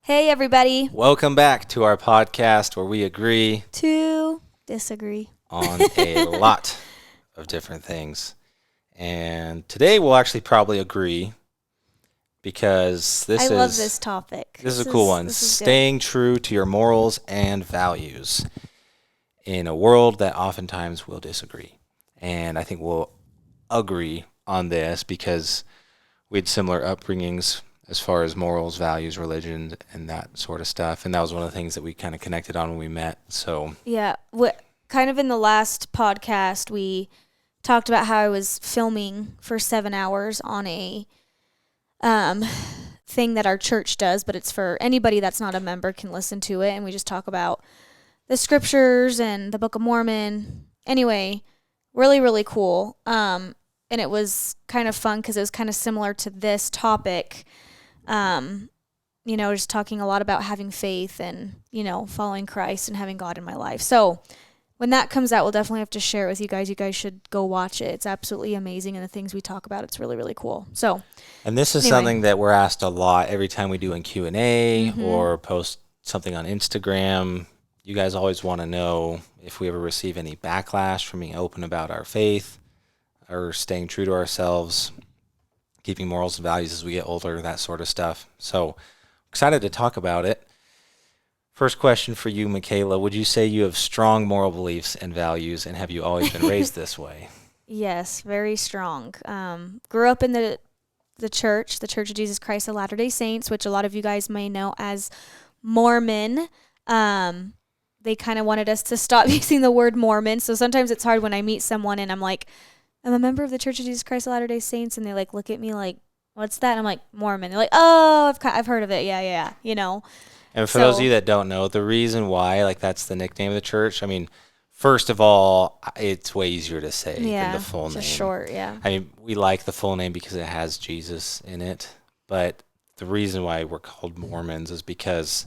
Hey, everybody. Welcome back to our podcast where we agree To disagree on a lot of different things. And today we'll actually probably agree because I love this topic. This is a cool one. Staying true to your morals and values in a world that oftentimes will disagree. And I think we'll agree on this because we had similar upbringings as far as morals, values, religion, and that sort of stuff. And that was one of the things that we kind of connected on when we met. So yeah, kind of in the last podcast, we talked about how I was filming for 7 hours on a thing that our church does, but it's for anybody that's not a member can listen to it. And we just talk about the scriptures and the Book of Mormon. Anyway, really, really cool. And it was kind of fun because it was kind of similar to this topic. Just talking a lot about having faith and, following Christ and having God in my life. So when that comes out, we'll definitely have to share it with you guys. You guys should go watch it. It's absolutely amazing. And the things we talk about, it's really, really cool. So, and this is something that we're asked a lot every time we do a Q&A or post something on Instagram. You guys always want to know if we ever receive any backlash from being open about our faith or staying true to ourselves, keeping morals and values as we get older, that sort of stuff. So excited to talk about it. First question for you, Mykayla. Would you say you have strong moral beliefs and values, and have you always been raised this way? Yes, very strong. Grew up in the Church of Jesus Christ of Latter-day Saints, which a lot of you guys may know as Mormon. They kind of wanted us to stop using the word Mormon, so sometimes it's hard when I meet someone and I'm like, I'm a member of the Church of Jesus Christ of Latter-day Saints, and they look at me like, what's that? And I'm like, Mormon. They're like, oh, I've heard of it. Yeah. And for those of you that don't know, the reason why that's the nickname of the church, first of all, it's way easier to say than the full name. Just short, yeah. We like the full name because it has Jesus in it, but the reason why we're called Mormons is because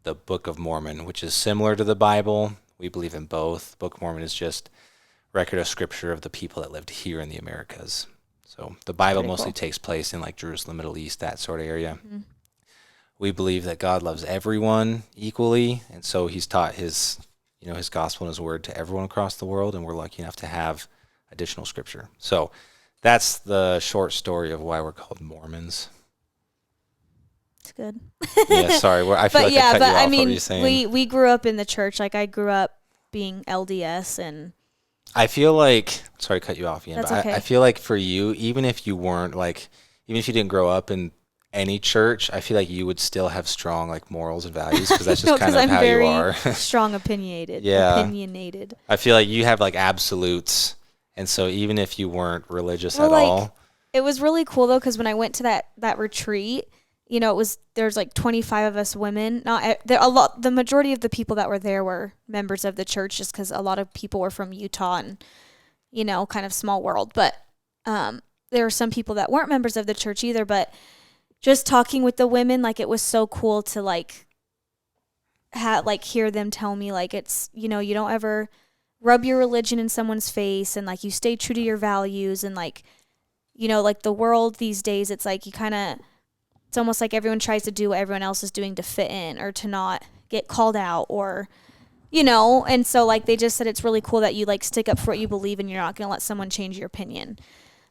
the Book of Mormon, which is similar to the Bible, we believe in both. Book of Mormon is just record of scripture of the people that lived here in the Americas. So the Bible mostly takes place in Jerusalem, Middle East, that sort of area. Mm-hmm. We believe that God loves everyone equally, and so he's taught his gospel and his word to everyone across the world, and we're lucky enough to have additional scripture. So that's the short story of why we're called Mormons. It's good. Yeah, sorry. I feel like I cut you off. What were you saying? We grew up in the church. I grew up being LDS, and I feel like, sorry to cut you off, Ian, that's but okay. I feel like for you, even if you weren't even if you didn't grow up in any church, I feel like you would still have strong morals and values because that's just kind of how you are. Strong opinionated. Yeah. Opinionated. I feel like you have absolutes, and so even if you weren't religious at all. It was really cool though because when I went to that retreat, there's 25 of us women. The majority of the people that were there were members of the church, just because a lot of people were from Utah and kind of small world. But there were some people that weren't members of the church either. But just talking with the women, it was so cool to hear them tell me it's you don't ever rub your religion in someone's face, and you stay true to your values, and the world these days, it's you kind of. It's almost like everyone tries to do what everyone else is doing to fit in or to not get called out or, and so they just said it's really cool that you stick up for what you believe and you're not going to let someone change your opinion.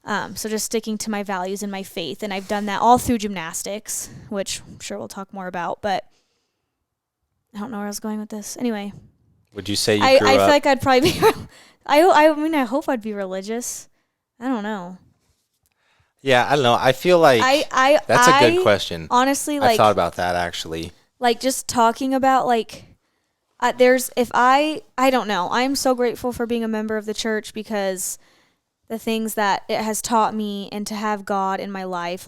So just sticking to my values and my faith. And I've done that all through gymnastics, which I'm sure we'll talk more about, but I don't know where I was going with this. Anyway. Would you say I feel like I'd probably be, I hope I'd be religious. I don't know. Yeah, I don't know. I feel like that's a good question. Honestly, I thought about that actually. Just talking about I don't know. I'm so grateful for being a member of the church because the things that it has taught me and to have God in my life,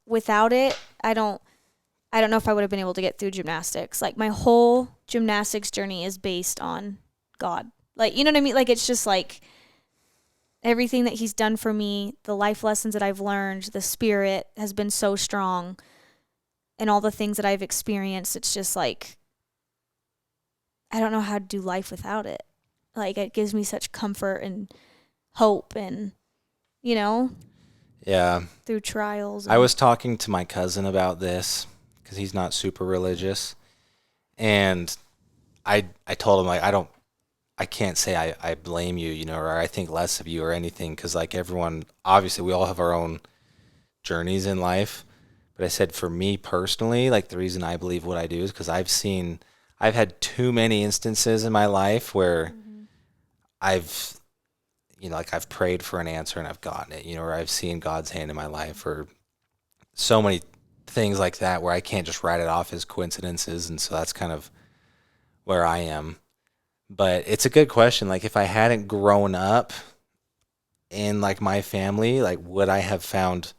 without it, I don't know if I would have been able to get through gymnastics. My whole gymnastics journey is based on God. You know what I mean? It's just everything that he's done for me, the life lessons that I've learned, the spirit has been so strong, and all the things that I've experienced, it's just I don't know how to do life without it. It gives me such comfort and hope and, Yeah. Through trials. I was talking to my cousin about this because he's not super religious. And I told him, like, I can't say I blame you, you know, or I think less of you or anything, because like everyone, obviously we all have our own journeys in life. But I said, for me personally, like the reason I believe what I do is because I've had too many instances in my life where I've, you know, like I've prayed for an answer and I've gotten it, you know, or I've seen God's hand in my life, or so many things like that where I can't just write it off as coincidences. And so that's kind of where I am. But it's a good question. Like, if I hadn't grown up in like my family, like, would I have found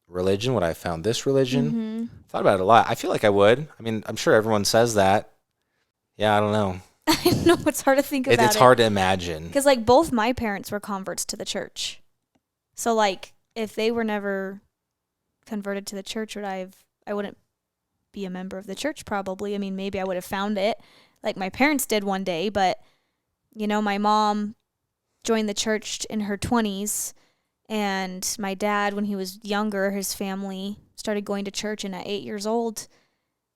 religion? Would I have found this religion? Mm-hmm. Thought about it a lot. I feel like I would. I mean, I'm sure everyone says that. Yeah, I don't know. I know, it's hard to think about it. It's hard to imagine. Because, like, both my parents were converts to the church. So, like, if they were never converted to the church, I wouldn't be a member of the church probably. I mean, maybe I would have found it like my parents did one day, but, you know, my mom joined the church in her 20s, and my dad, when he was younger, his family started going to church, and at 8 years old,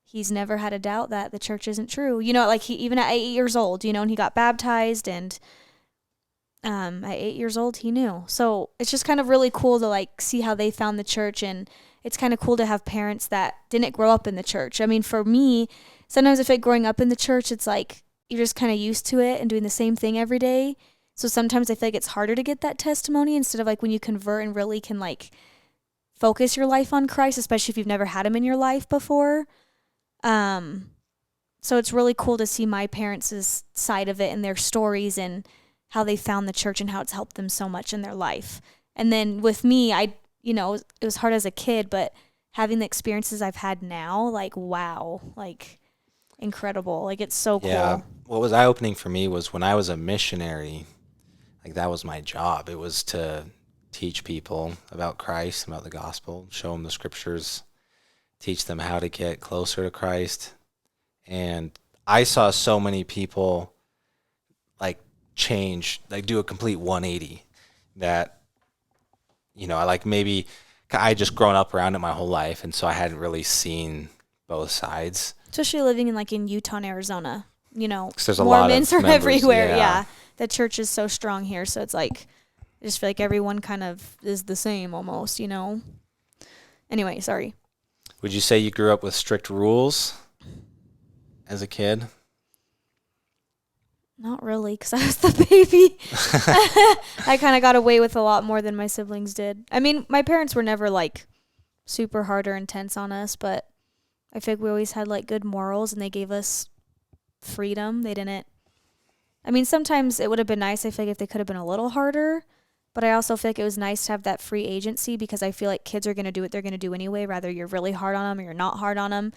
he's never had a doubt that the church isn't true. You know, like, he, even at 8 years old, you know, and he got baptized, and at 8 years old, he knew. So it's just kind of really cool to, like, see how they found the church, and it's kind of cool to have parents that didn't grow up in the church. I mean, for me, sometimes I feel like growing up in the church, it's like you're just kind of used to it and doing the same thing every day. So sometimes I feel like it's harder to get that testimony instead of like when you convert and really can like focus your life on Christ, especially if you've never had him in your life before. So it's really cool to see my parents' side of it and their stories and how they found the church and how it's helped them so much in their life. And then with me, you know, it was hard as a kid, but having the experiences I've had now, like, wow, like, incredible. Like, it's so cool. Yeah. What was eye-opening for me was when I was a missionary, like, that was my job. It was to teach people about Christ, about the gospel, show them the scriptures, teach them how to get closer to Christ. And I saw so many people, like, change, like, do a complete 180 that, you know, like, maybe I just grown up around it my whole life, and so I hadn't really seen both sides. Especially living in Utah and Arizona, you know, There's a Mormons lot of are members, everywhere. Yeah. The church is so strong here. So it's like, I just feel like everyone kind of is the same almost, you know. Anyway, sorry. Would you say you grew up with strict rules as a kid? Not really, because I was the baby. I kind of got away with a lot more than my siblings did. I mean, my parents were never, like, super hard or intense on us, but I feel like we always had, like, good morals, and they gave us freedom. They didn't... I mean, sometimes it would have been nice, I feel like, if they could have been a little harder, but I also feel like it was nice to have that free agency because I feel like kids are going to do what they're going to do anyway, whether you're really hard on them or you're not hard on them.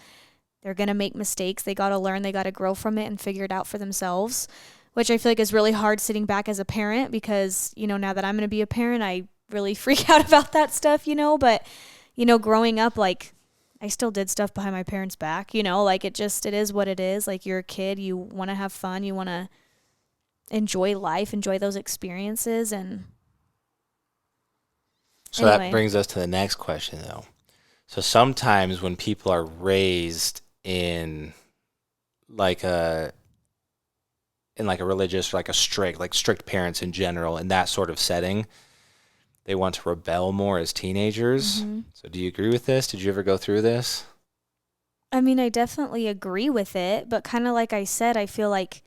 They're going to make mistakes. They got to learn. They got to grow from it and figure it out for themselves, which I feel like is really hard sitting back as a parent because, you know, now that I'm going to be a parent, I really freak out about that stuff, you know, but, you know, growing up, like, I still did stuff behind my parents' back, you know, like, it is what it is. Like, you're a kid, you want to have fun, you want to enjoy life, enjoy those experiences, and so anyway. That brings us to the next question, though. So sometimes when people are raised in like a religious, or like a strict parents in general, in that sort of setting, they want to rebel more as teenagers. Mm-hmm. So do you agree with this? Did you ever go through this? I mean, I definitely agree with it, but kind of like I said, I feel like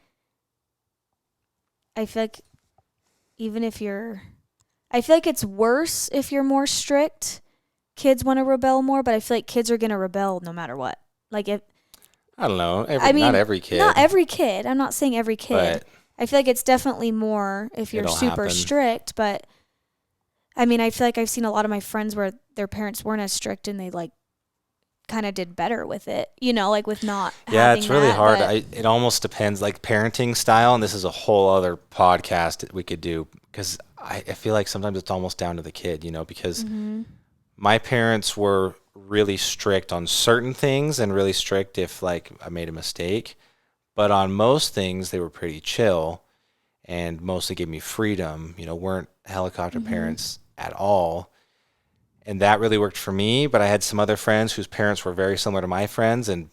even if I feel like it's worse if you're more strict. Kids want to rebel more, but I feel like kids are going to rebel no matter what. Like, if I don't know. Not every kid. Not every kid. I'm not saying every kid. But I feel like it's definitely more if you're super strict. But, I mean, I feel like I've seen a lot of my friends where their parents weren't as strict and they, like, kind of did better with it. You know, like, with not having it's really that, hard. It almost depends, like, parenting style, and this is a whole other podcast that we could do, because I feel like sometimes it's almost down to the kid, you know, because mm-hmm. my parents were really strict on certain things and really strict if, like, I made a mistake. But on most things, they were pretty chill and mostly gave me freedom, you know, weren't helicopter mm-hmm. parents at all. And that really worked for me, but I had some other friends whose parents were very similar to my friends and,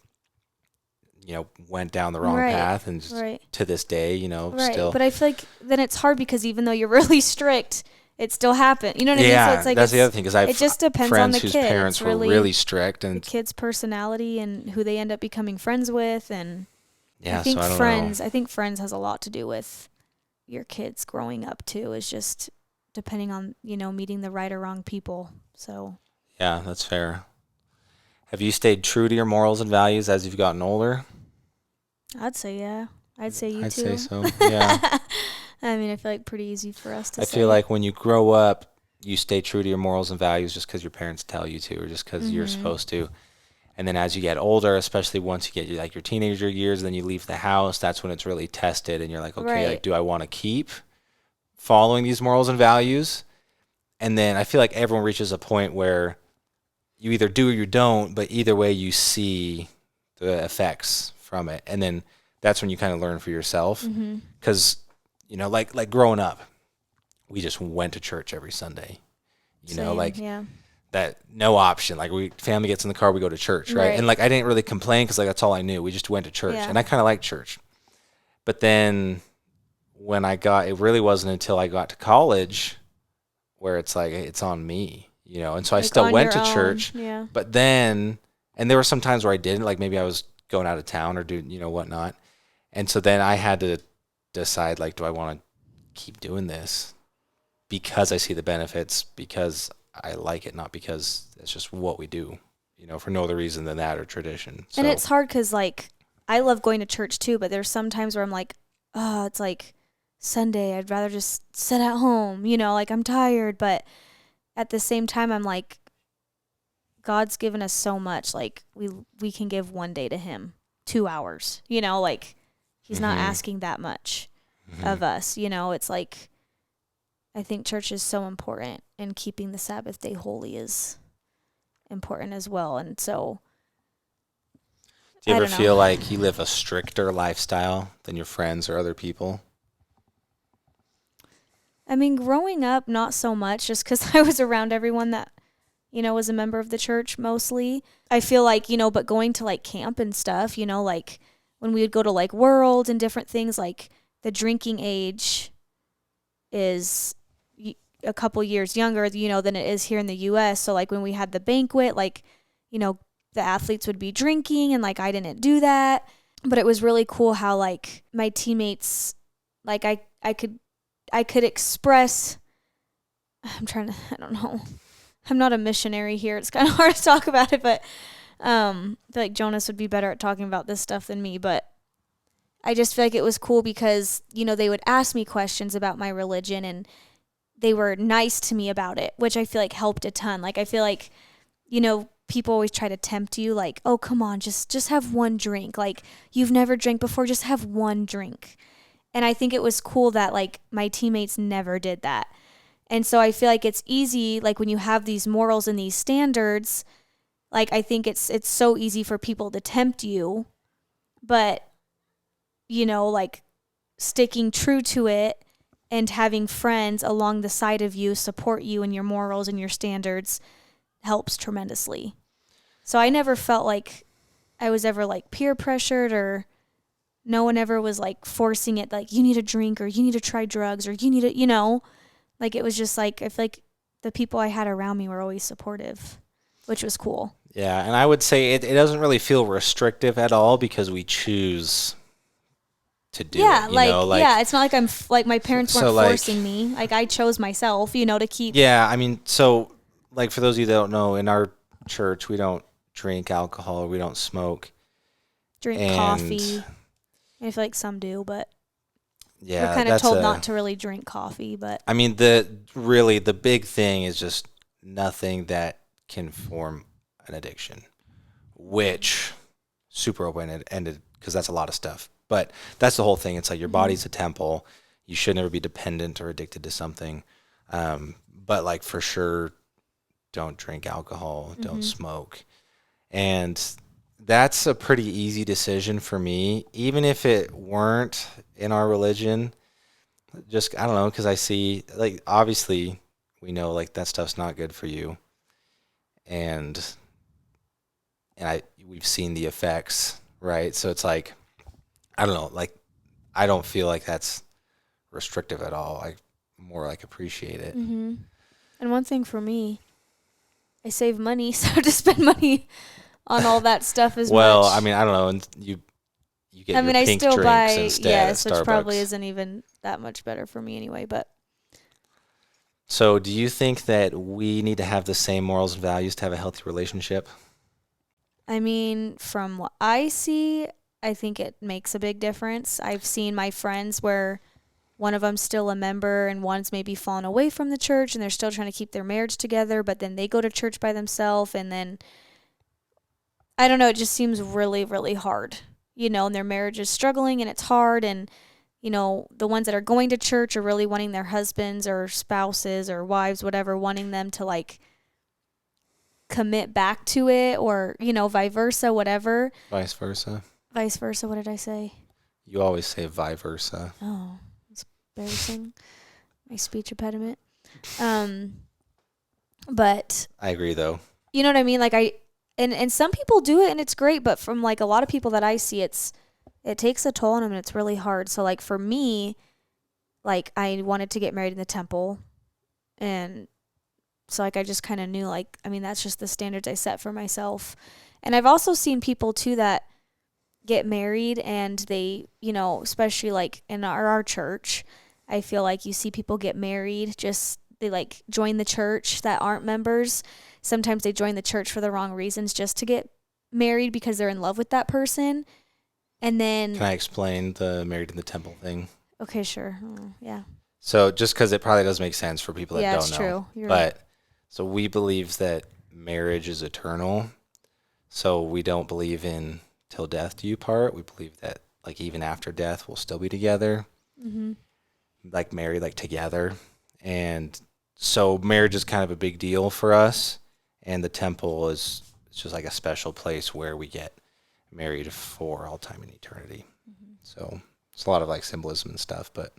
went down the wrong Right. path. And just Right. to this day, Right. still. But I feel like then it's hard because even though you're really strict, it still happened. You know what I mean? So it's like that's the other thing, because I have it just depends on friends the whose kid. parents It's were really strict. the And kid's personality and who they end up becoming friends with. And yeah, I think so I don't friends, know. I think friends has a lot to do with your kids growing up too, is just depending on, meeting the right or wrong people. So Yeah, that's fair. Have you stayed true to your morals and values as you've gotten older? I'd say, yeah. I'd say you I'd too. say so, yeah. I mean, I feel like pretty easy for us to I say. feel like when you grow up, you stay true to your morals and values just because your parents tell you to, or just because you're supposed to. And then as you get older, especially once you get your teenager years, then you leave the house, that's when it's really tested. And you're like, okay, Right. do I want to keep following these morals and values? And then I feel like everyone reaches a point where you either do or you don't, but either way you see the effects from it. And then that's when you kind of learn for yourself. Because, like growing up, we just went to church every Sunday. Yeah. That no option. Like family gets in the car, we go to church, right? Right. And I didn't really complain because that's all I knew. We just went to church, Yeah. and I kind of liked church. But then when it really wasn't until I got to college where it's like it's on me, And so I still went to church, Yeah. but then, and there were some times where I didn't, like maybe I was going out of town or doing, whatnot, and so then I had to decide, like, do I want to keep doing this because I see the benefits, because I like it, not because it's just what we do, for no other reason than that or tradition. So. And it's hard because, I love going to church too, but there's some times where I'm like, oh, it's like Sunday. I'd rather just sit at home, I'm tired. But at the same time, I'm like, God's given us so much. Like, we can give one day to Him, 2 hours, He's not asking that much of us, It's like, I think church is so important, and keeping the Sabbath day holy is important as well. And so, do you I ever don't know. feel like you live a stricter lifestyle than your friends or other people? I mean, growing up, not so much, just because I was around everyone that, was a member of the church mostly. I feel like, but going to camp and stuff, when we would go to World and different things, the drinking age is a couple years younger, than it is here in the U.S. So when we had the banquet, the athletes would be drinking, and I didn't do that. But it was really cool how my teammates, I could express. I don't know. I'm not a missionary here. It's kind of hard to talk about it, but I feel like Jonas would be better at talking about this stuff than me. But I just feel like it was cool because, they would ask me questions about my religion, and they were nice to me about it, which I feel like helped a ton. I feel like, people always try to tempt you, oh, come on, just have one drink. You've never drank before, just have one drink. And I think it was cool that my teammates never did that. And so I feel like it's easy, when you have these morals and these standards, I think it's so easy for people to tempt you. But, sticking true to it and having friends along the side of you support you in your morals and your standards helps tremendously. So I never felt like I was ever peer pressured, or no one ever was forcing it, you need a drink, or you need to try drugs, or you need to, it was just I feel like the people I had around me were always supportive, which was cool. Yeah, and I would say it doesn't really feel restrictive at all because we choose to do it. Yeah, it's not like I'm my parents weren't so, forcing me. I chose myself, to keep. Yeah, I mean, so for those of you that don't know, in our church we don't drink alcohol, we don't smoke, Drink coffee. I feel like some do, but yeah, we're kind of told not to really drink coffee. But I mean, the big thing is just nothing that can form an addiction, which super open-ended because that's a lot of stuff. But that's the whole thing. It's your body's a temple. You should never be dependent or addicted to something. But for sure, don't drink alcohol, don't smoke. And that's a pretty easy decision for me, even if it weren't in our religion. Just, I don't know, because I see, obviously we know that stuff's not good for you. and we've seen the effects, right? So it's like, I don't know, like I don't feel like that's restrictive at all. I more like appreciate it. Mm-hmm. And one thing for me, I save money, so to spend money on all that stuff as Well, much. I mean, I don't know, and you get I your mean, I pink still drinks buy, instead yes, at which probably Starbucks. isn't even that much better for me anyway, but So, do you think that we need to have the same morals and values to have a healthy relationship? I mean, from what I see, I think it makes a big difference. I've seen my friends where one of them's still a member and one's maybe fallen away from the church and they're still trying to keep their marriage together, but then they go to church by themselves and then I don't know, it just seems really, really hard. And their marriage is struggling and it's hard and the ones that are going to church are really wanting their husbands or spouses or wives, whatever, wanting them to like commit back to it or, vice versa, whatever. Vice versa. Vice versa, what did I say? You always say vice versa. Oh, it's embarrassing. My speech impediment. But I agree, though. you know what I mean? Like and some people do it and it's great, but from like a lot of people that I see, it takes a toll on them and it's really hard. So like for me, like I wanted to get married in the temple, and so like I just kind of knew like I mean that's just the standards I set for myself. And I've also seen people too that get married and they, especially like in our church, I feel like you see people get married just they like join the church that aren't members. Sometimes they join the church for the wrong reasons just to get married because they're in love with that person. And then Can I explain the married in the temple thing? okay, sure. Yeah. So, just because it probably does make sense for people that Yeah, don't it's know. true. You're But right. so we believe that marriage is eternal. So we don't believe in till death do you part. We believe that like even after death we'll still be together, Mhm. like married, like together. And so marriage is kind of a big deal for us. And the temple is it's just like a special place where we get married for all time and eternity. Mhm. So it's a lot of like symbolism and stuff. But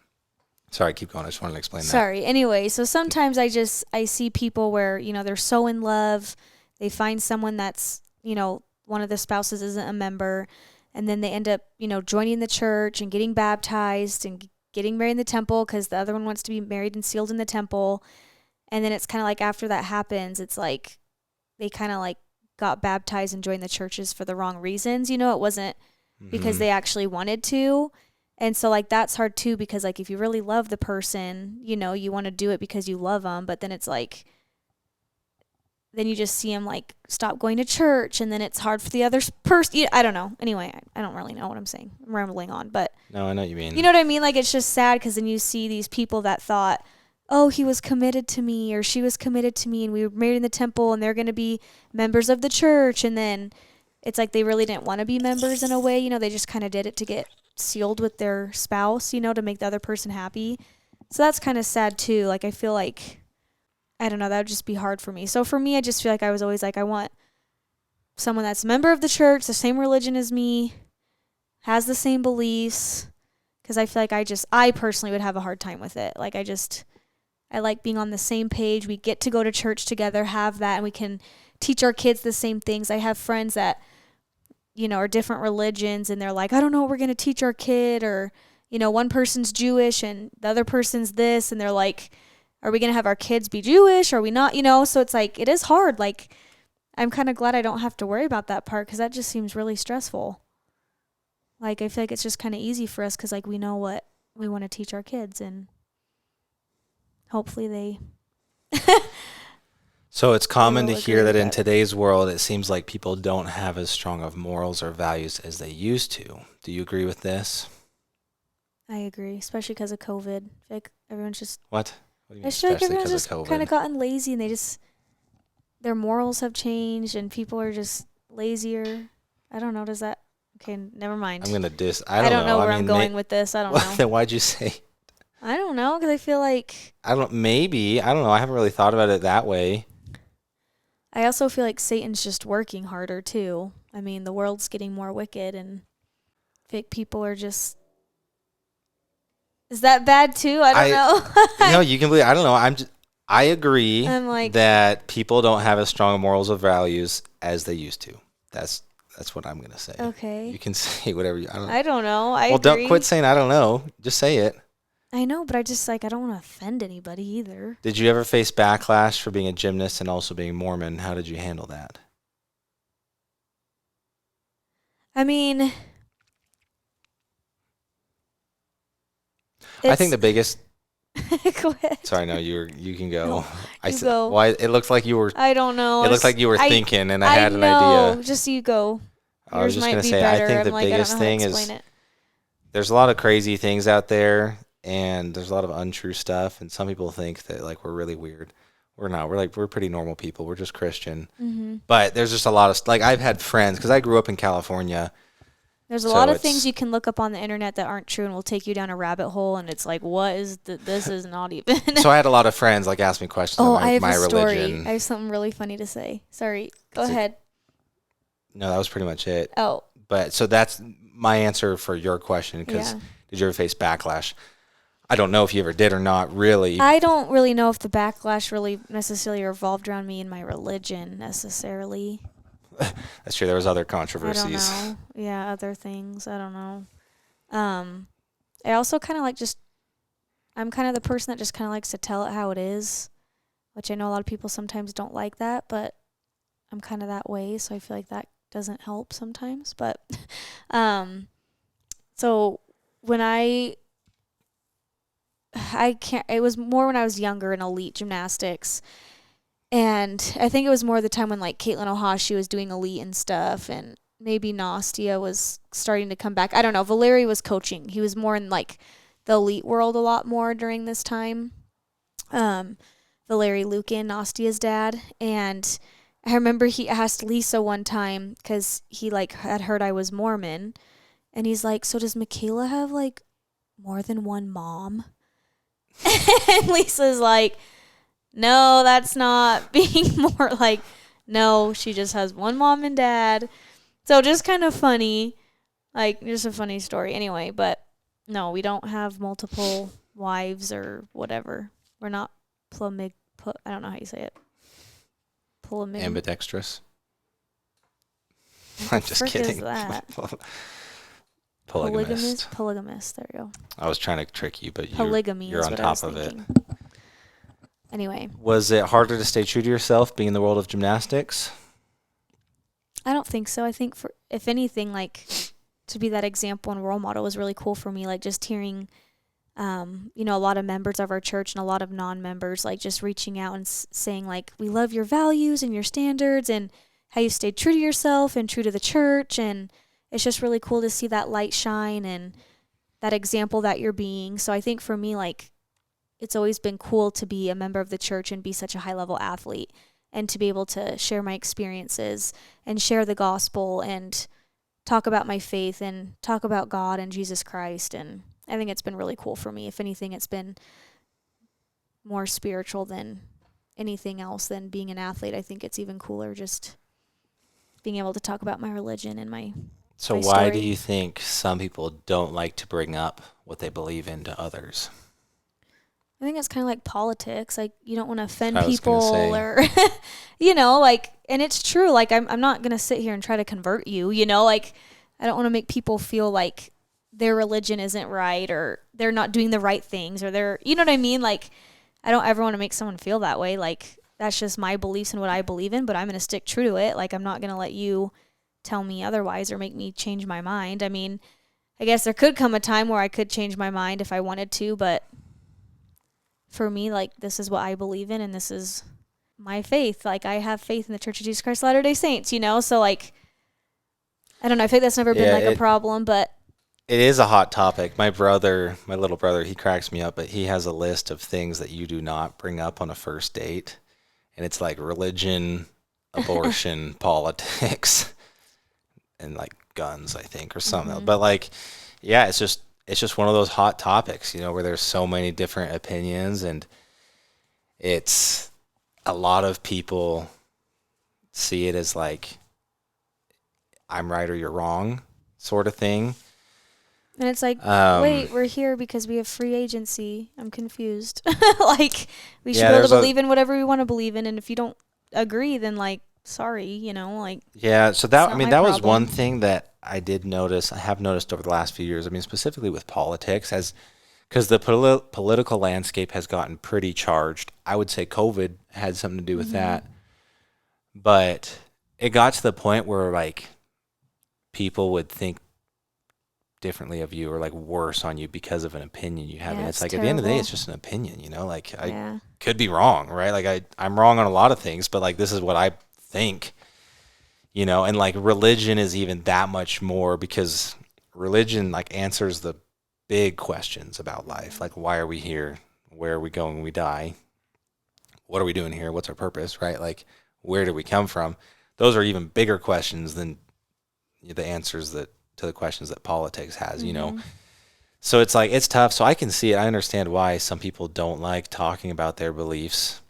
sorry, keep going. I just wanted to explain that. Sorry. Anyway, so sometimes I see people where, they're so in love, they find someone that's, one of the spouses isn't a member, and then they end up, joining the church and getting baptized and getting married in the temple because the other one wants to be married and sealed in the temple. And then it's kind of like after that happens, it's like they kind of like got baptized and joined the churches for the wrong reasons. It wasn't because they actually wanted to. And so like that's hard too because like if you really love the person, you want to do it because you love them, but then it's like then you just see them like stop going to church and then it's hard for the other person. I don't know. Anyway, I don't really know what I'm saying. I'm rambling on, but No, I know what you mean. you know what I mean? Like it's just sad because then you see these people that thought, oh, he was committed to me or she was committed to me and we were married in the temple and they're going to be members of the church. And then it's like they really didn't want to be members in a way. They just kind of did it to get sealed with their spouse, to make the other person happy. So that's kind of sad too. Like I feel like, I don't know, that would just be hard for me. So for me, I just feel like I was always like, I want someone that's a member of the church, the same religion as me, has the same beliefs. Because I feel like I personally would have a hard time with it. Like I like being on the same page. We get to go to church together, have that, and we can teach our kids the same things. I have friends that, are different religions, and they're like, I don't know what we're going to teach our kid, or, one person's Jewish and the other person's this, and they're like, are we going to have our kids be Jewish? Or are we not? So it's like, it is hard. Like, I'm kind of glad I don't have to worry about that part because that just seems really stressful. Like, I feel like it's just kind of easy for us because, like, we know what we want to teach our kids, and hopefully they So it's common to will hear agree that with in that. today's world, it seems like people don't have as strong of morals or values as they used to. Do you agree with this? I agree, especially because of COVID. I feel like everyone's just, What? What do you I mean, just feel like especially everyone's because of just kind COVID? of gotten lazy and their morals have changed and people are just lazier. I don't know. Does that, okay, never mind. I'm gonna I don't know where I I'm mean, going with this. I don't know. then why'd you say? I don't know because I feel like, Maybe. I don't know. I haven't really thought about it that way. I also feel like Satan's just working harder too. I mean, the world's getting more wicked and I feel like people are just, is that bad too? I don't know. No, you can believe. I don't know. I agree I'm like, that people don't have as strong morals or values as they used to. That's what I'm gonna say. okay. You can say whatever you. I don't know. I Well, agree. don't quit saying I don't know. Just say it. I know, but I just like I don't want to offend anybody either. Did you ever face backlash for being a gymnast and also being Mormon? How did you handle that? I mean, I think it's the biggest. go ahead. Sorry, no, you can go. No, I you said. go. Why? It looked like you were. I don't know. It looked like you were thinking, and I had an know. idea. Just you go. I was Yours just might gonna be say. I better. think I'm the like, I don't biggest know how to thing explain is it. there's a lot of crazy things out there, and there's a lot of untrue stuff, and some people think that like we're really weird. We're not. We're pretty normal people. We're just Christian. Mm-hmm. But there's just a lot of like I've had friends because I grew up in California. There's a So lot of it's- things you can look up on the internet that aren't true and will take you down a rabbit hole, and it's like, what is this? Is not even. So I had a lot of friends like ask me questions Oh, about I have my a story. religion. I have something really funny to say. Sorry. Go It's a- ahead. No, that was pretty much it. Oh, But so that's my answer for your question because yeah. did you ever face backlash? I don't know if you ever did or not, really. I don't really know if the backlash really necessarily revolved around me and my religion necessarily. That's true. There was other I controversies. don't know. Yeah, other things. I don't know. I also kind of like I'm kind of the person that just kind of likes to tell it how it is, which I know a lot of people sometimes don't like that, but I'm kind of that way, so I feel like that doesn't help sometimes. But, so when I can't, it was more when I was younger in elite gymnastics. And I think it was more the time when like Caitlin Ohashi was doing elite and stuff, and maybe Nastia was starting to come back. I don't know. Valeri was coaching. He was more in like the elite world a lot more during this time. Valeri Lukin, Nastia's dad, and I remember he asked Lisa one time because he like had heard I was Mormon, and he's like, "So does Mykayla have like more than one mom?" And Lisa's like, "No, that's not being more like, no, she just has one mom and dad." So just kind of funny, like just a funny story anyway, but no, we don't have multiple wives or whatever. We're not I don't know how you say it. Ambidextrous. What I'm the just frick kidding. is that? Polygamist. Polygamist. There you go. I was trying to trick you, but Polygamy you're is on what I was top of it. thinking. Anyway, Was it harder to stay true to yourself being in the world of gymnastics? I don't think so. I think for if anything, like to be that example and role model was really cool for me. Like just hearing, a lot of members of our church and a lot of non-members like just reaching out and saying like, we love your values and your standards and how you stayed true to yourself and true to the church. And it's just really cool to see that light shine and that example that you're being. So I think for me, like, it's always been cool to be a member of the church and be such a high level athlete and to be able to share my experiences and share the gospel and talk about my faith and talk about God and Jesus Christ. And I think it's been really cool for me. If anything, it's been more spiritual than anything else than being an athlete. I think it's even cooler just being able to talk about my religion and my So my why do story. you think some people don't like to bring up what they believe in to others? I think it's kind of like politics. Like you don't want to offend I was gonna people say. or, like, and it's true. Like I'm not going to sit here and try to convert you, like I don't want to make people feel like their religion isn't right or they're not doing the right things or they're, you know what I mean? Like I don't ever want to make someone feel that way. Like that's just my beliefs and what I believe in, but I'm going to stick true to it. Like I'm not going to let you tell me otherwise or make me change my mind. I mean, I guess there could come a time where I could change my mind if I wanted to, but for me, like, this is what I believe in and this is my faith. Like, I have faith in the Church of Jesus Christ of Latter-day Saints, So, like, I don't know. I think that's never been, like, a problem, but It is a hot topic. My little brother, he cracks me up, but he has a list of things that you do not bring up on a first date. And it's like religion, abortion, politics, and like guns, I think, or something. Mhm. But like, yeah, it's just one of those hot topics, where there's so many different opinions, and it's a lot of people see it as like I'm right or you're wrong sort of thing. And it's like, wait, we're here because we have free agency. I'm confused. Like, we should be able to believe in whatever we want to believe in, and if you don't agree, then like, sorry, like. Yeah, so that not my that was one problem. thing that I did notice. I have noticed over the last few years. I mean, specifically with politics, because the political landscape has gotten pretty charged. I would say COVID had something to do with that, but it got to the point where like people would think differently of you or like worse on you because of an opinion you have. Yeah, And it's it's like at the end of the day, terrible. it's just an opinion, like I Yeah. could be wrong, right? Like I'm wrong on a lot of things, but like this is what I think, and like religion is even that much more because religion like answers the big questions about life. Like, why are we here? Where are we going when we die? What are we doing here? What's our purpose, right? Like, where do we come from? Those are even bigger questions than the answers to the questions that politics has, So it's like, it's tough. So I can see it. I understand why some people don't like talking about their beliefs.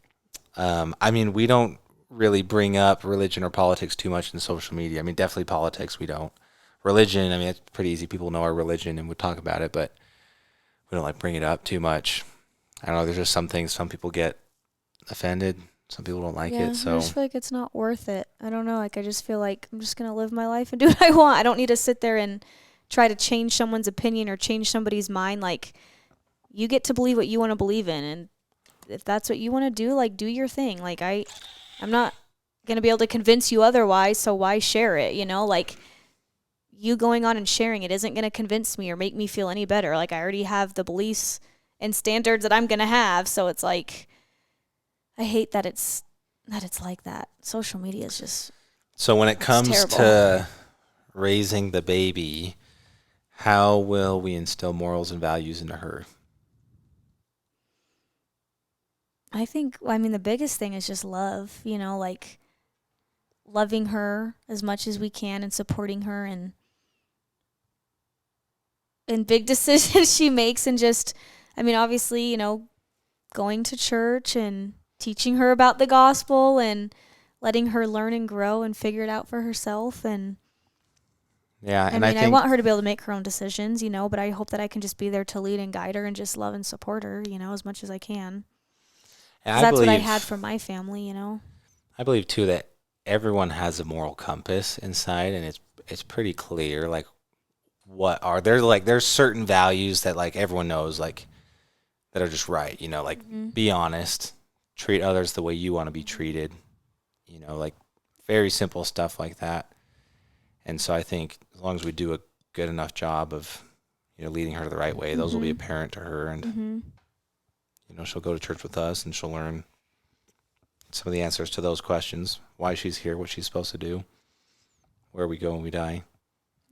I mean, we don't really bring up religion or politics too much in social media. I mean, definitely politics, we don't. Religion, I mean, it's pretty easy. People know our religion and would talk about it, but we don't like bring it up too much. I don't know. There's just some things, some people get offended. Some people don't like Yeah, it. So I just feel like it's not worth it. I don't know. Like, I just feel like I'm just going to live my life and do what I want. I don't need to sit there and try to change someone's opinion or change somebody's mind. Like, you get to believe what you want to believe in. And if that's what you want to do, like, do your thing. Like, I'm not going to be able to convince you otherwise. So why share it? Like, you going on and sharing it isn't going to convince me or make me feel any better. Like, I already have the beliefs and standards that I'm going to have. So it's like, I hate that it's like that. Social media is just So when it comes terrible. to raising the baby, how will we instill morals and values into her? I think, the biggest thing is just love, like loving her as much as we can and supporting her and in big decisions she makes, and just, obviously, going to church and teaching her about the gospel and letting her learn and grow and figure it out for herself. And Yeah, and I want her to be able to make her own decisions, but I hope that I can just be there to lead and guide her and just love and support her, as much as I can. and I That's what I believe had from my family, I believe too that everyone has a moral compass inside, and it's pretty clear. Like, there's certain values that like everyone knows, like that are just right. Like be honest, treat others the way you want to be treated. Like very simple stuff like that. And so I think as long as we do a good enough job of, leading her the right way, those will be apparent to her. And, she'll go to church with us and she'll learn some of the answers to those questions, why she's here, what she's supposed to do, where we go when we die.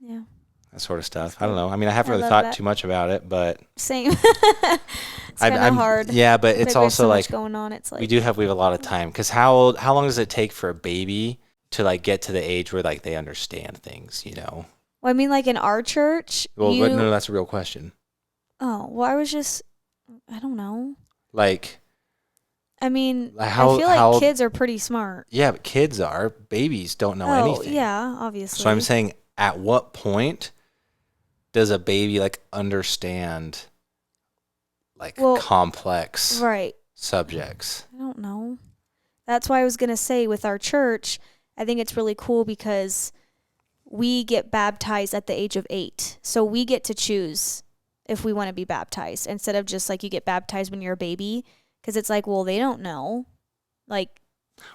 Yeah. That sort of stuff. I don't know. I mean, I haven't really love thought that. too much about it, but Same. It's kind of hard. Yeah, but it's Like, we have also so like much going on. It's like we have a lot of time. Because how long does it take for a baby to like get to the age where like they understand things? Well, like in our church. Well, no, that's a real question. Oh, well, I don't know. Like, I feel like kids are pretty smart. Yeah, but babies don't know anything. Yeah, obviously. So I'm saying, at what point does a baby like understand like complex subjects? I don't know. That's why I was going to say with our church, I think it's really cool because we get baptized at the age of 8. So we get to choose if we want to be baptized instead of just like you get baptized when you're a baby, because it's like, well, they don't know. Like,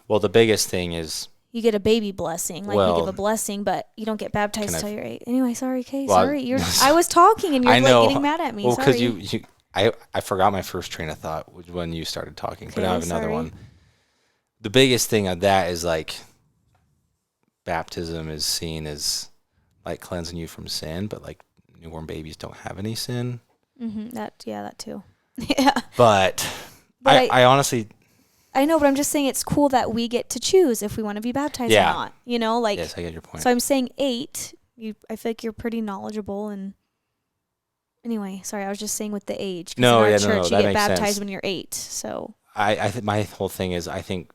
well, the biggest thing is you get a baby blessing, like you give a blessing, but you don't get baptized until you're 8. Anyway, sorry, Kay. Sorry, I was talking and you're like getting mad at me. Well, because I forgot my first train of thought when you started talking, but I have another sorry. one. The biggest thing of that is like baptism is seen as like cleansing you from sin, but like newborn babies don't have any sin. That too. Yeah. But I honestly. I know, but I'm just saying it's cool that we get to choose if we want to be baptized or not. Yes, I get your point. So I'm saying 8. I feel like you're pretty knowledgeable. And anyway, sorry, I was just saying with the age. No, in our yeah, church, no, you that get makes baptized sense. when you're 8. So I think my whole thing is I think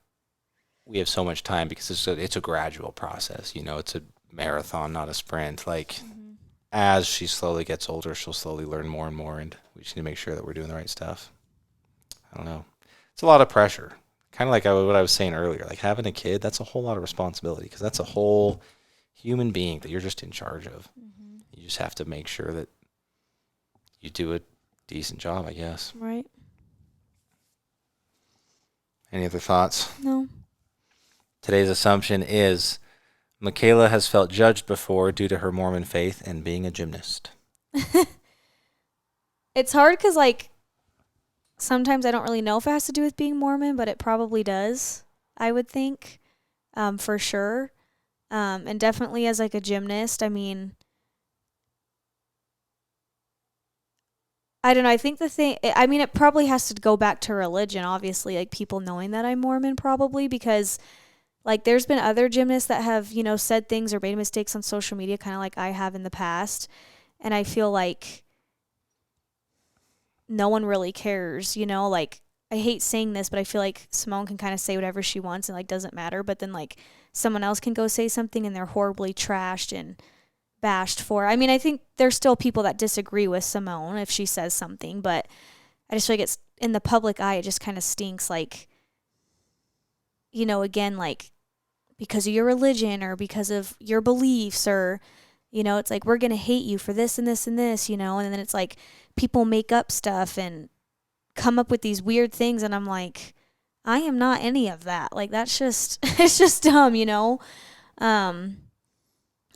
we have so much time because it's a gradual process. It's a marathon, not a sprint. Like as she slowly gets older, she'll slowly learn more and more, and we just need to make sure that we're doing the right stuff. I don't know. It's a lot of pressure. Kind of like what I was saying earlier. Like having a kid, that's a whole lot of responsibility because that's a whole human being that you're just in charge of. Mm-hmm. You just have to make sure that you do a decent job, I guess. Right. Any other thoughts? No. Today's assumption is Mykayla has felt judged before due to her Mormon faith and being a gymnast. It's hard because, like, sometimes I don't really know if it has to do with being Mormon, but it probably does, I would think, for sure. And definitely as, like, a gymnast, I mean, I don't know. I think it probably has to go back to religion, obviously, like people knowing that I'm Mormon probably, because like there's been other gymnasts that have, said things or made mistakes on social media, kind of like I have in the past. And I feel like no one really cares, like I hate saying this, but I feel like Simone can kind of say whatever she wants and like doesn't matter. But then like someone else can go say something and they're horribly trashed and bashed for. I mean, I think there's still people that disagree with Simone if she says something, but I just feel like it's in the public eye, it just kind of stinks, like, again, like because of your religion or because of your beliefs or, it's like we're going to hate you for this and this and this, and then it's like people make up stuff and come up with these weird things and I'm like, I am not any of that. Like that's just, it's just dumb,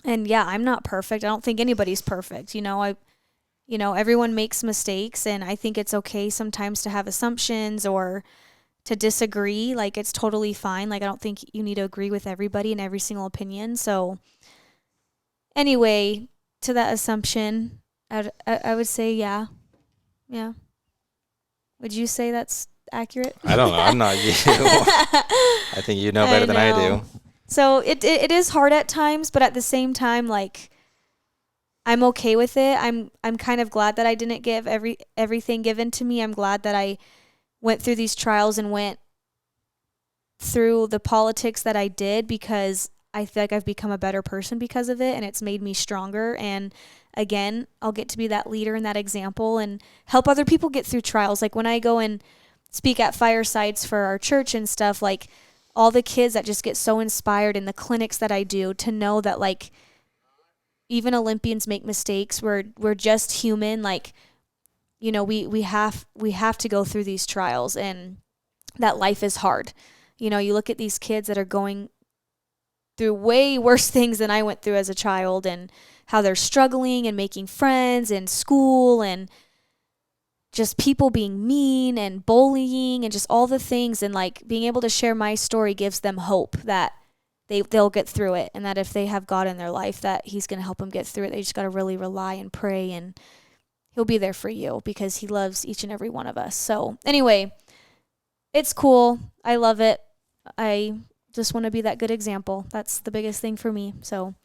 And yeah, I'm not perfect. I don't think anybody's perfect. Everyone makes mistakes and I think it's okay sometimes to have assumptions or to disagree. Like it's totally fine. Like I don't think you need to agree with everybody and every single opinion. So anyway, to that assumption, I would say yeah. Yeah. Would you say that's accurate? I don't know. I'm not you. I think you know better than I do. So it is hard at times, but at the same time, like I'm okay with it. I'm kind of glad that I didn't give everything given to me. I'm glad that I went through these trials and went through the politics that I did because I feel like I've become a better person because of it and it's made me stronger. And again, I'll get to be that leader and that example and help other people get through trials. Like when I go and speak at firesides for our church and stuff, like all the kids that just get so inspired in the clinics that I do to know that like even Olympians make mistakes. We're just human. Like, we have to go through these trials and that life is hard. You look at these kids that are going through way worse things than I went through as a child and how they're struggling and making friends in school and just people being mean and bullying and just all the things, and like being able to share my story gives them hope that they'll get through it, and that if they have God in their life that he's going to help them get through it. They just got to really rely and pray and he'll be there for you because he loves each and every one of us. So anyway, it's cool. I love it. I just want to be that good example. That's the biggest thing for me. So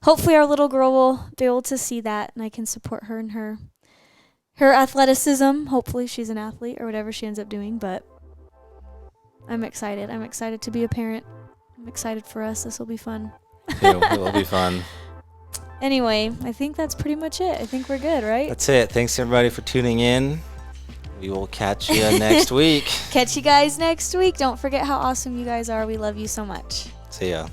hopefully our little girl will be able to see that and I can support her in her athleticism. Hopefully she's an athlete or whatever she ends up doing, but I'm excited. I'm excited to be a parent. I'm excited for us. This will be fun. It will be fun. Anyway, I think that's pretty much it. I think we're good, right? That's it. Thanks everybody for tuning in. We will catch you next week. Catch you guys next week. Don't forget how awesome you guys are. We love you so much. See ya.